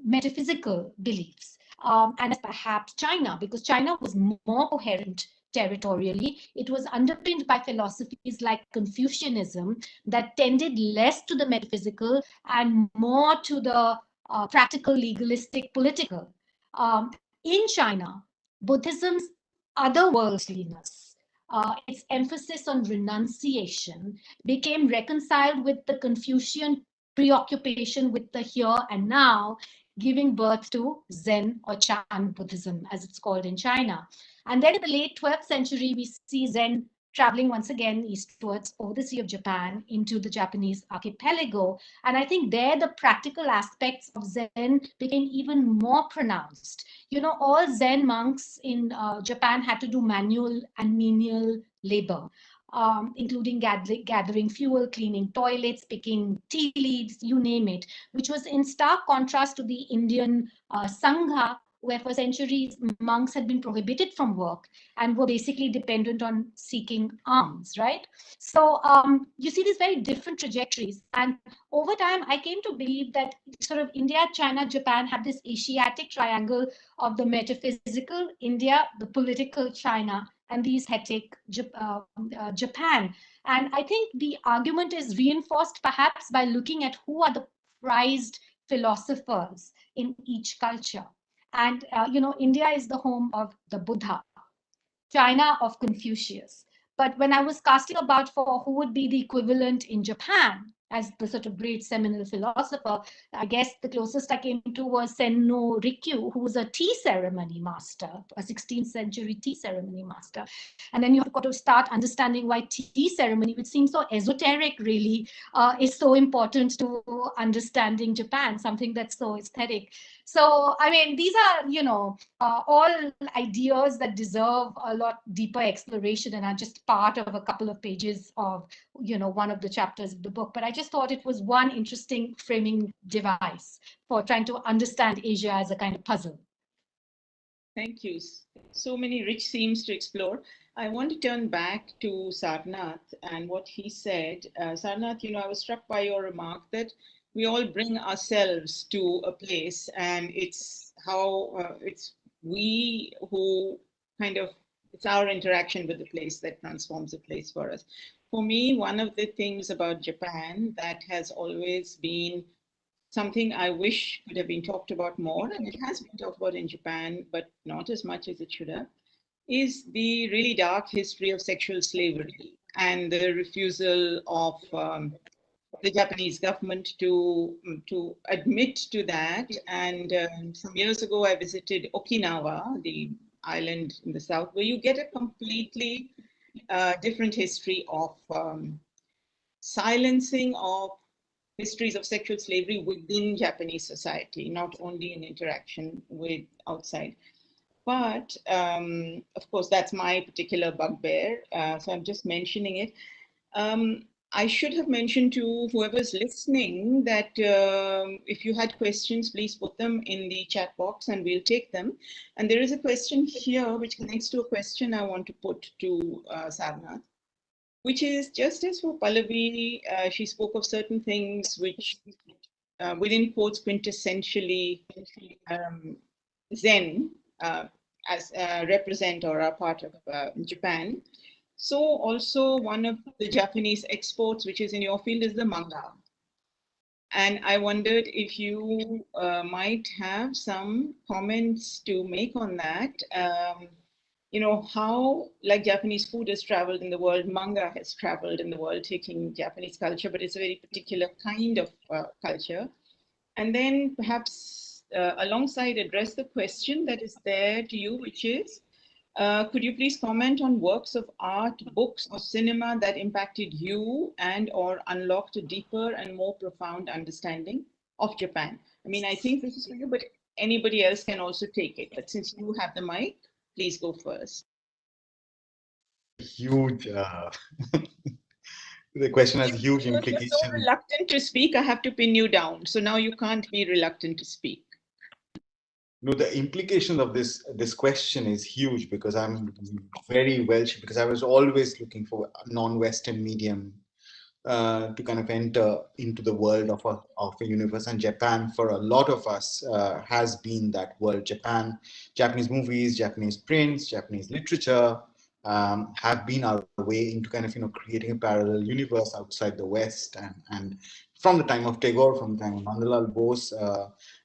metaphysical beliefs, and as perhaps China, because China was more coherent territorially. It was underpinned by philosophies like Confucianism that tended less to the metaphysical and more to the practical, legalistic, political. In China, Buddhism's otherworldliness, its emphasis on renunciation, became reconciled with the Confucian preoccupation with the here and now, giving birth to Zen or Chan Buddhism, as it's called in China. And then in the late 12th century, we see Zen traveling once again eastwards over the Sea of Japan into the Japanese archipelago. And I think there the practical aspects of Zen became even more pronounced. You know, all Zen monks in Japan had to do manual and menial labor, including gathering fuel, cleaning toilets, picking tea leaves, you name it, which was in stark contrast to the Indian Sangha, where for centuries monks had been prohibited from work and were basically dependent on seeking alms, right? So you see these very different trajectories. And over time, I came to believe that sort of India, China, Japan had this Asiatic triangle of the metaphysical India, the political China, and the aesthetic Japan. And I think the argument is reinforced perhaps by looking at who are the prized philosophers in each culture. And, you know, India is the home of the Buddha, China of Confucius. But when I was casting about for who would be the equivalent in Japan as the sort of great seminal philosopher, I guess the closest I came to was Senno Rikyu, who was a tea ceremony master, a 16th century tea ceremony master. And then you have got to start understanding why tea ceremony, which seems so esoteric really, is so important to understanding Japan, something that's so aesthetic. So, I mean, these are, you know, all ideas that deserve a lot deeper exploration and are just part of a couple of pages of, you know, one of the chapters of the book. But I just thought it was one interesting framing device for trying to understand Asia as a kind of puzzle. Thank you. So many rich themes to explore. I want to turn back to Sarnath and what he said. Sarnath, you know, I was struck by your remark that we all bring ourselves to a place, and it's how it's we who kind of, it's our interaction with the place that transforms the place for us. For me, one of the things about Japan that has always been something I wish could have been talked about more, and it has been talked about in Japan, but not as much as it should have, is the really dark history of sexual slavery and the refusal of the Japanese government to admit to that. And some years ago, I visited Okinawa, the island in the south, where you get a completely different history of silencing of histories of sexual slavery within Japanese society, not only in interaction with outside. But of course, that's my particular bugbear. So I'm just mentioning it. I should have mentioned to whoever's listening that if you had questions, please put them in the chat box and we'll take them. And there is a question here which connects to a question I want to put to Sarnath, which is just as for Pallavi, she spoke of certain things which, within quotes, quintessentially Zen as represent or are part of Japan. So also one of the Japanese exports, which is in your field, is the manga. And I wondered if you might have some comments to make on that. You know, how, like Japanese food has traveled in the world, manga has traveled in the world, taking Japanese culture, but it's a very particular kind of culture. And then perhaps alongside address the question that is there to you, which is, could you please comment on works of art, books, or cinema that impacted you and or unlocked a deeper and more profound understanding of Japan? I mean, I think this is for you, but anybody else can also take it. But since you have the mic, please go first. Huge. The question has huge implications. You're so reluctant to speak, I have to pin you down. So now you can't be reluctant to speak. No, the implication of this question is huge because I'm very Welsh, because I was always looking for a non-Western medium to kind of enter into the world of a universe, and Japan for a lot of us has been that world. Japanese movies, Japanese prints, Japanese literature have been our way into kind of creating a parallel universe outside the West, and from the time of Tagore, from the time of Nandalal Bose,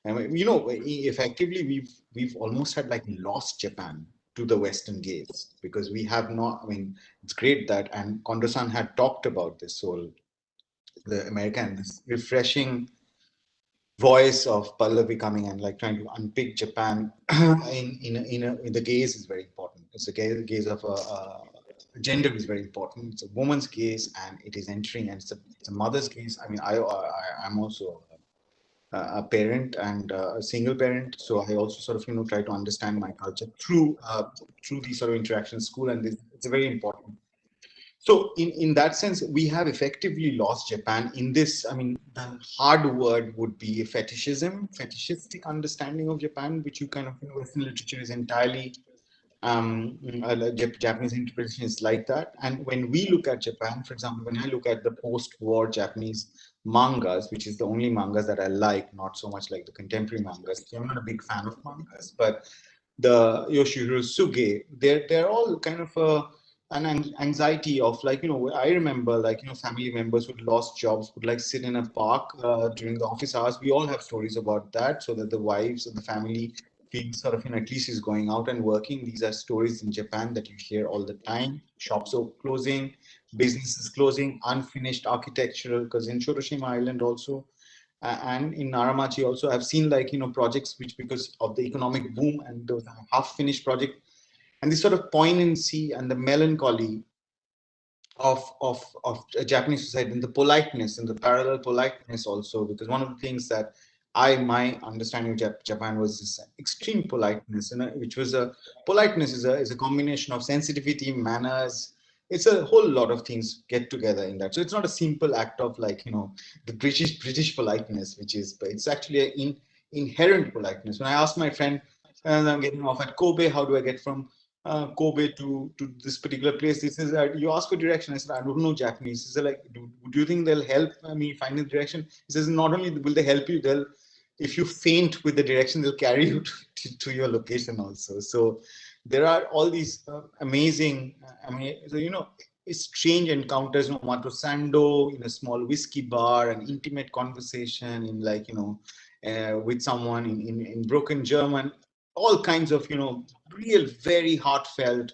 effectively we've almost had like lost Japan to the Western gaze, because we have not, I mean, it's great that, and Kondo-san had talked about this, so the American, this refreshing voice of Pallavi coming and like trying to unpick Japan in the gaze is very important. It's the gaze of gender is very important. It's a woman's gaze, and it is entering, and it's a mother's gaze. I mean, I'm also a parent and a single parent, so I also sort of try to understand my culture through these sort of interactions in school, and it's very important. So in that sense, we have effectively lost Japan in this. I mean, the hard word would be fetishistic understanding of Japan, which you kind of Western literature is entirely Japanese interpretation is like that. And when we look at Japan, for example, when I look at the post-war Japanese mangas, which is the only mangas that I like, not so much like the contemporary mangas. So I'm not a big fan of mangas, but the Yoshihiro Suge, they're all kind of an anxiety of like, I remember like, family members who lost jobs would like sit in a park during the office hours. We all have stories about that, so that the wives of the family feel sort of, at least is going out and working. These are stories in Japan that you hear all the time. Shops are closing, businesses closing, unfinished architectural, because in Shoroshima Island also, and in Naramachi also, I've seen like, projects which, because of the economic boom and those half-finished projects, and this sort of poignancy and the melancholy of Japanese society, and the politeness and the parallel politeness also, because one of the things that my understanding of Japan was this extreme politeness, which was politeness is a combination of sensitivity, manners. It's a whole lot of things get together in that. So it's not a simple act of like, the British politeness, which is, but it's actually an inherent politeness. When I asked my friend, and I'm getting off at Kobe, how do I get from Kobe to this particular place? This is you ask for direction. I said, I don't know Japanese. He said, like, do you think they'll help me find the direction? He says, not only will they help you, if you faint with the direction, they'll carry you to your location also. So there are all these amazing, strange encounters. Mato Sando in a small whiskey bar, an intimate conversation in like, with someone in broken German, all kinds of, real, very heartfelt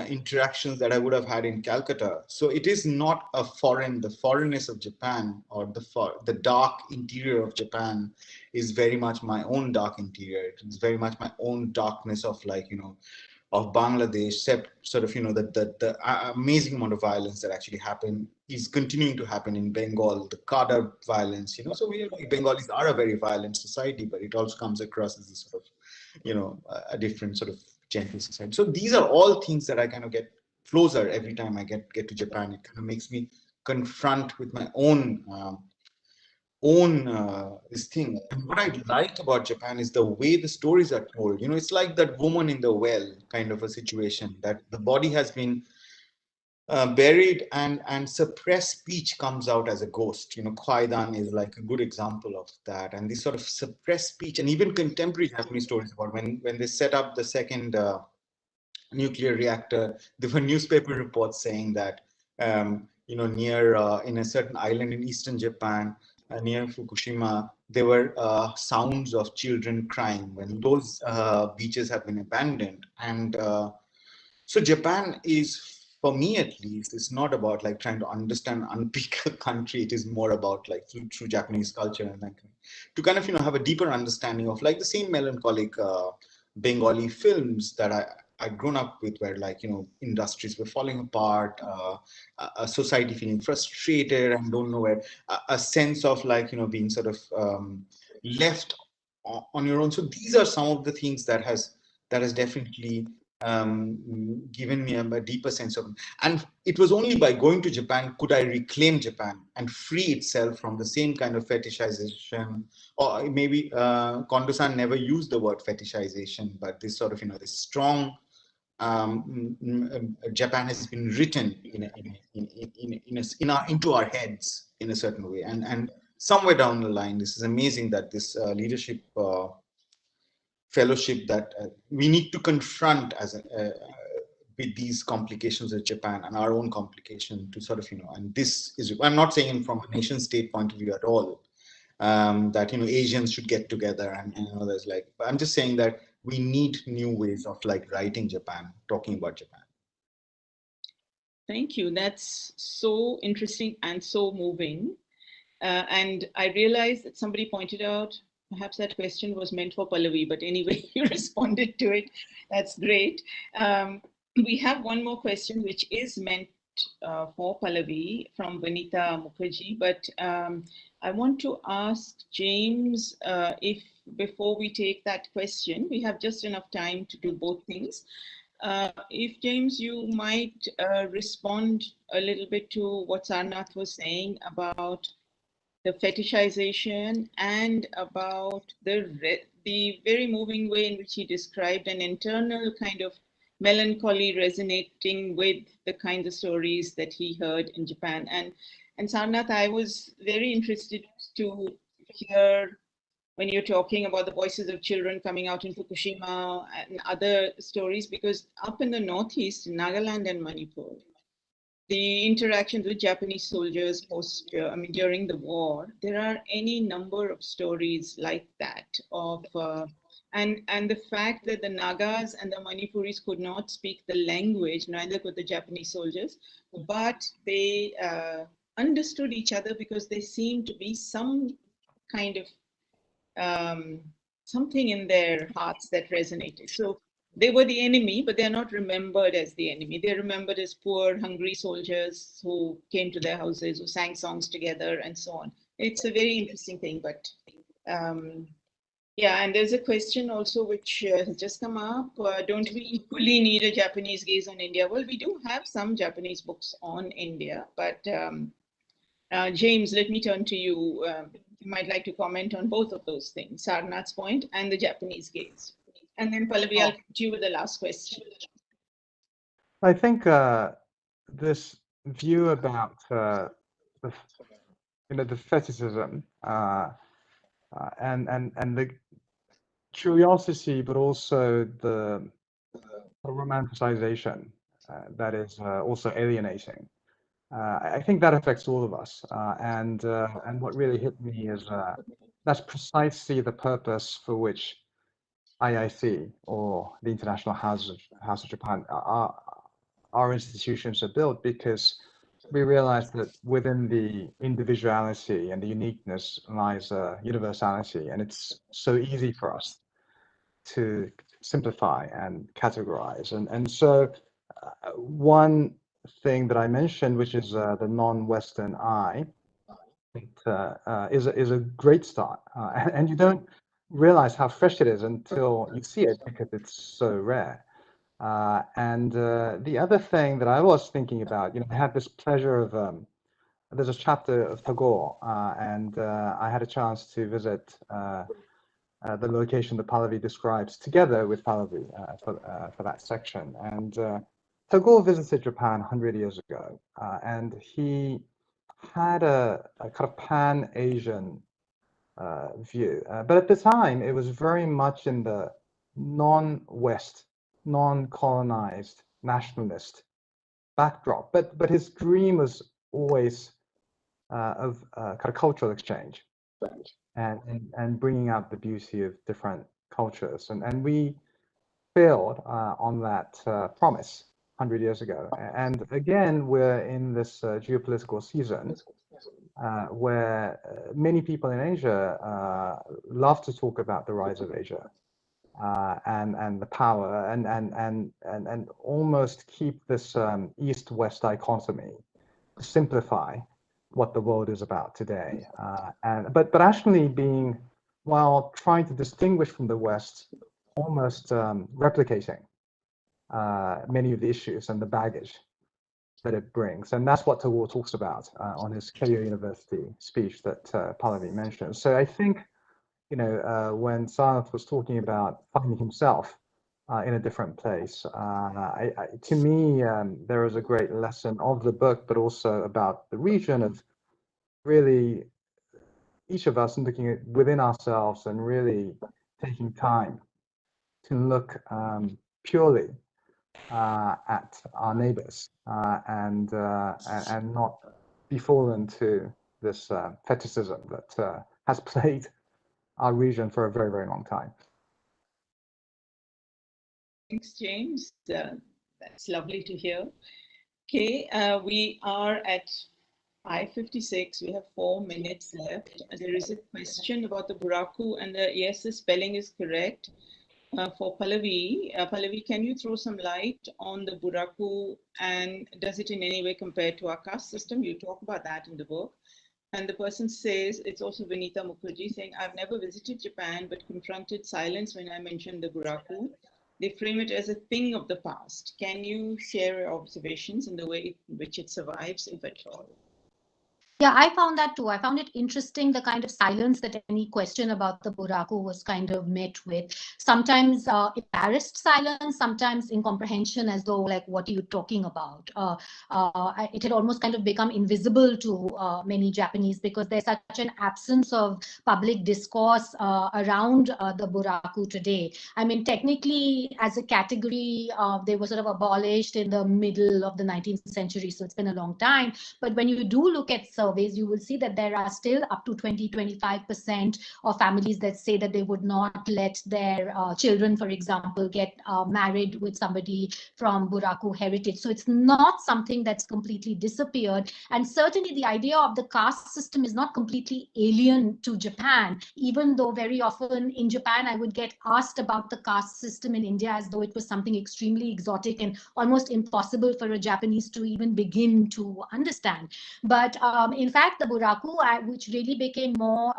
interactions that I would have had in Calcutta. So it is not the foreignness of Japan, or the dark interior of Japan is very much my own dark interior. It's very much my own darkness of like, of Bangladesh, sort of, the amazing amount of violence that actually happened is continuing to happen in Bengal, the Kada violence, so Bengalis are a very violent society, but it also comes across as a sort of, a different sort of gentle society. So these are all things that I kind of get closer every time I get to Japan. It kind of makes me confront with my own this thing. And what I like about Japan is the way the stories are told. It's like that woman in the well kind of a situation, that the body has been buried and suppressed speech comes out as a ghost. Kwaidan is like a good example of that. And this sort of suppressed speech, and even contemporary Japanese stories about when they set up the second nuclear reactor, there were newspaper reports saying that near in a certain island in eastern Japan, near Fukushima, there were sounds of children crying when those beaches have been abandoned. And so Japan is, for me at least, it's not about like trying to understand, unpick a country. It is more about like through Japanese culture and that to kind of have a deeper understanding of like the same melancholic Bengali films that I'd grown up with, where like industries were falling apart, a society feeling frustrated and don't know where, a sense of like being sort of left on your own. So these are some of the things that has definitely given me a deeper sense of, and it was only by going to Japan could I reclaim Japan and free itself from the same kind of fetishization, or maybe Kondo-san never used the word fetishization, but this sort of this strong Japan has been written into our heads in a certain way, and somewhere down the line, this is amazing that this leadership fellowship that we need to confront as with these complications of Japan and our own complication to sort of and this is, I'm not saying from a nation state point of view at all that Asians should get together and there's like, but I'm just saying that we need new ways of like writing Japan, talking about Japan. Thank you. That's so interesting and so moving. And I realized that somebody pointed out, perhaps that question was meant for Pallavi, but anyway, you responded to it. That's great. We have one more question, which is meant for Pallavi from Vanita Mukherjee, but I want to ask James if before we take that question, we have just enough time to do both things. If James, you might respond a little bit to what Sarnath was saying about the fetishization and about the very moving way in which he described an internal kind of melancholy resonating with the kinds of stories that he heard in Japan. And Sarnath, I was very interested to hear when you're talking about the voices of children coming out in Fukushima and other stories, because up in the Northeast, in Nagaland and Manipur, the interactions with Japanese soldiers during the war, there are any number of stories like that of, and the fact that the Nagas and the Manipuris could not speak the language, neither could the Japanese soldiers, but they understood each other because there seemed to be some kind of something in their hearts that resonated. So they were the enemy, but they're not remembered as the enemy. They're remembered as poor, hungry soldiers who came to their houses, who sang songs together, and so on. It's a very interesting thing, but yeah, and there's a question also which has just come up. Don't we equally need a Japanese gaze on India? Well, we do have some Japanese books on India, but James, let me turn to you. You might like to comment on both of those things, Sarnath's point and the Japanese gaze. And then Pallavi, I'll come to you with the last question. I think this view about the fetishism and the curiosity, but also the romanticization that is also alienating. I think that affects all of us, and what really hit me is that's precisely the purpose for which IIC or the International House of Japan, our institutions are built, because we realize that within the individuality and the uniqueness lies a universality, and it's so easy for us to simplify and categorize. And so one thing that I mentioned, which is the non-Western eye, is a great start, and you don't realize how fresh it is until you see it, because it's so rare. And the other thing that I was thinking about, I had this pleasure of there's a chapter of Tagore, and I had a chance to visit the location that Pallavi describes together with Pallavi for that section. And Tagore visited Japan 100 years ago, and he had a kind of pan-Asian view. But at the time, it was very much in the non-West, non-colonized, nationalist backdrop. But his dream was always of kind of cultural exchange and bringing out the beauty of different cultures. And we failed on that promise 100 years ago. And again, we're in this geopolitical season where many people in Asia love to talk about the rise of Asia and the power and almost keep this East-West dichotomy, simplify what the world is about today. But actually being, while trying to distinguish from the West, almost replicating many of the issues and the baggage that it brings. And that's what Tagore talks about on his Keio University speech that Pallavi mentioned. So I think, when Sarnath was talking about finding himself in a different place, to me, there is a great lesson of the book, but also about the region of really each of us looking at within ourselves and really taking time to look purely at our neighbors and not be fallen to this fetishism that has plagued our region for a very, very long time. Thanks, James. That's lovely to hear. Okay, we are at 5:56. We have 4 minutes left. There is a question about the buraku, and yes, the spelling is correct. For Pallavi, Pallavi, can you throw some light on the buraku, and does it in any way compare to our caste system? You talk about that in the book. And the person says, it's also Vinita Mukherjee saying, I've never visited Japan, but confronted silence when I mentioned the buraku. They frame it as a thing of the past. Can you share your observations in the way in which it survives, if at all? Yeah, I found that too. I found it interesting, the kind of silence that any question about the buraku was kind of met with. Sometimes embarrassed silence, sometimes incomprehension, as though like, what are you talking about? It had almost kind of become invisible to many Japanese, because there's such an absence of public discourse around the buraku today. I mean, technically, as a category, they were sort of abolished in the middle of the 19th century, so it's been a long time. But when you do look at surveys, you will see that there are still up to 20-25% of families that say that they would not let their children, for example, get married with somebody from buraku heritage. So it's not something that's completely disappeared. And certainly the idea of the caste system is not completely alien to Japan, even though very often in Japan, I would get asked about the caste system in India as though it was something extremely exotic and almost impossible for a Japanese to even begin to understand. But in fact, the buraku, which really became more,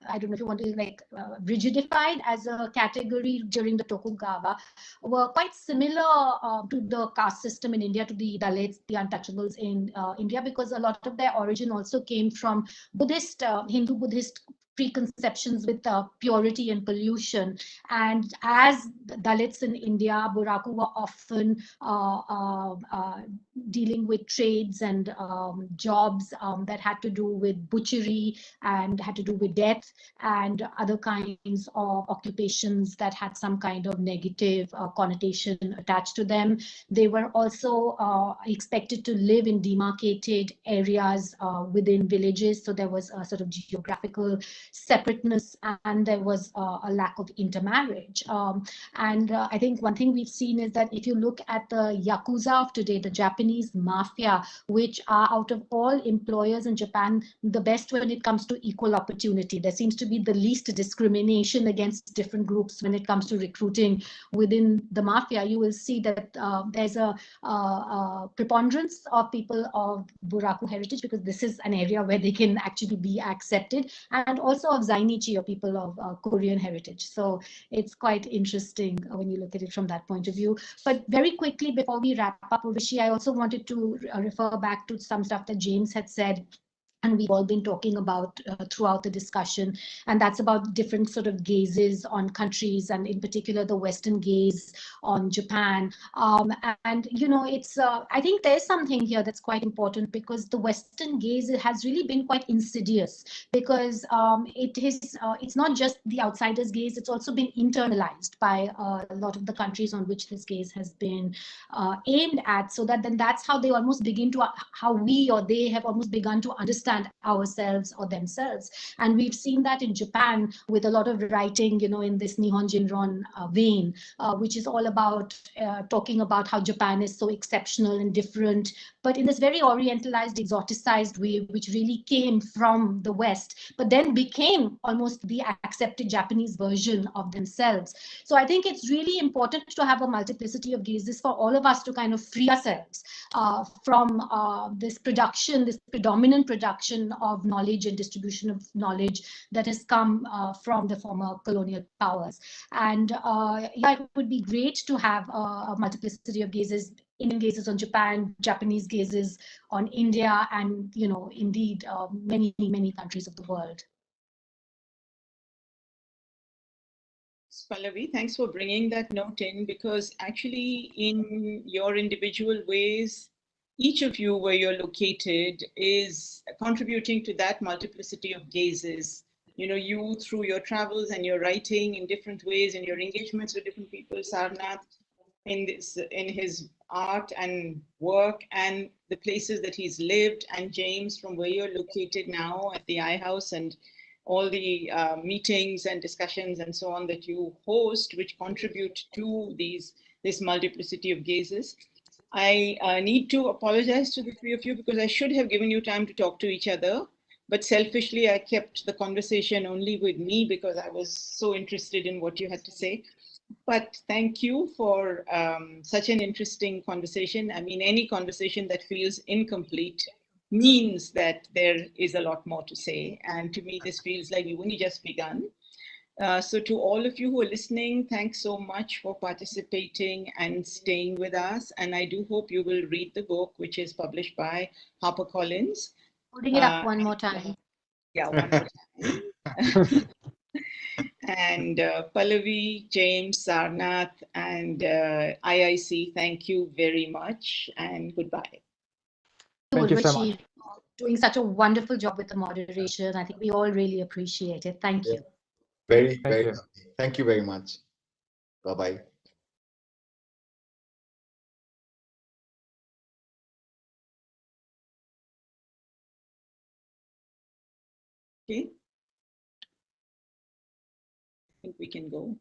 I don't know if you want to like rigidified as a category during the Tokugawa, were quite similar to the caste system in India, to the Dalits, the untouchables in India, because a lot of their origin also came from Buddhist, Hindu-Buddhist preconceptions with purity and pollution. And as Dalits in India, buraku were often dealing with trades and jobs that had to do with butchery and had to do with death and other kinds of occupations that had some kind of negative connotation attached to them. They were also expected to live in demarcated areas within villages. So there was a sort of geographical separateness, and there was a lack of intermarriage. I think one thing we've seen is that if you look at the Yakuza of today, the Japanese Japanese mafia, which are, out of all employers in Japan, the best when it comes to equal opportunity. There seems to be the least discrimination against different groups when it comes to recruiting within the mafia. You will see that there's a preponderance of people of Buraku heritage, because this is an area where they can actually be accepted, and also of Zainichi, or people of Korean heritage. So it's quite interesting when you look at it from that point of view. But very quickly, before we wrap up, Urvashi, I also wanted to refer back to some stuff that James had said, and we've all been talking about throughout the discussion, and that's about different sort of gazes on countries, and in particular the Western gaze on Japan. And you know, it's I think there's something here that's quite important, because the Western gaze has really been quite insidious, because it's not just the outsider's gaze, it's also been internalized by a lot of the countries on which this gaze has been aimed at, so that then that's how they almost begin to, how we or they have almost begun to understand ourselves or themselves. And we've seen that in Japan with a lot of writing, you know, in this Nihon Jinron vein, which is all about talking about how Japan is so exceptional and different, but in this very orientalized, exoticized way, which really came from the West, but then became almost the accepted Japanese version of themselves. So I think it's really important to have a multiplicity of gazes for all of us to kind of free ourselves from this production, this predominant production of knowledge and distribution of knowledge that has come from the former colonial powers. And yeah, it would be great to have a multiplicity of gazes, Indian gazes on Japan, Japanese gazes on India, and, you know, indeed many, many countries of the world. Pallavi, thanks for bringing that note in, because actually in your individual ways, each of you where you're located is contributing to that multiplicity of gazes. You know, you through your travels and your writing in different ways, and your engagements with different people, Sarnath in his art and work and the places that he's lived, and James from where you're located now at the I House, and all the meetings and discussions and so on that you host, which contribute to this multiplicity of gazes. I need to apologize to the three of you, because I should have given you time to talk to each other, but selfishly I kept the conversation only with me because I was so interested in what you had to say. But thank you for such an interesting conversation. I mean, any conversation that feels incomplete means that there is a lot more to say. And to me, this feels like we've only just begun. So to all of you who are listening, thanks so much for participating and staying with us. And I do hope you will read the book, which is published by HarperCollins. Holding it up one more time. Yeah, one more time. And Pallavi, James, Sarnath, and IIC, thank you very much, and goodbye. Thank you so much. Doing such a wonderful job with the moderation. I think we all really appreciate it. Thank you. Very, Thank very you. lovely. Thank you very much. Bye-bye. Okay. I think we can go.